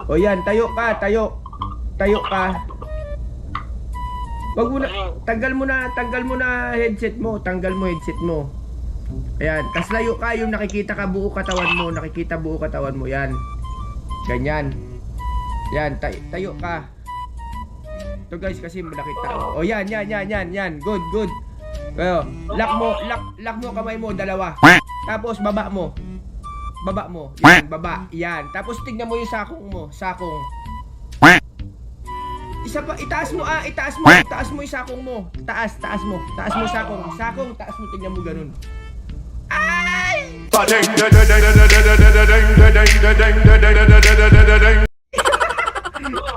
O yan, tayo ka, tayo. Tayo ka. Wag mo na, tanggal mo na headset mo, tanggal mo headset mo. Ayan, tas layo ka, yung nakikita ka buo katawan mo, nakikita buo katawan mo, yan. Ganyan. Yan, tayo ka. Ito guys, kasi malaki tao. O yan, yan. Good, good. Pero, lock mo kamay mo, dalawa. Tapos, baba mo. Baba mo. Yan, baba. Yan. Tapos, tignan mo yung sakong mo. Sakong. Isa pa, itaas mo yung sakong mo. Taas mo sakong. Sakong, taas mo, tignan mo ganun. Ay!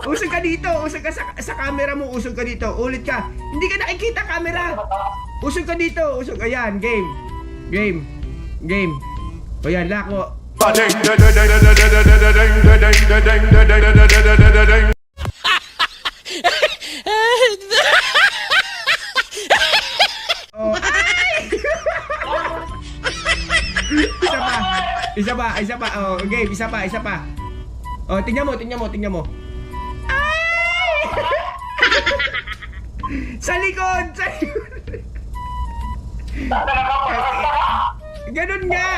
Usog ka dito, usog ka sa camera mo, usog ka dito. Ulit ka. Hindi ka nakikita camera. Usog ka dito, usog. Ayan, game. O yan, lako. Oh, ay! Isa pa. Oh, game, isa pa. Oh, tingnan mo. Ay! Sa likod. Ganun nga.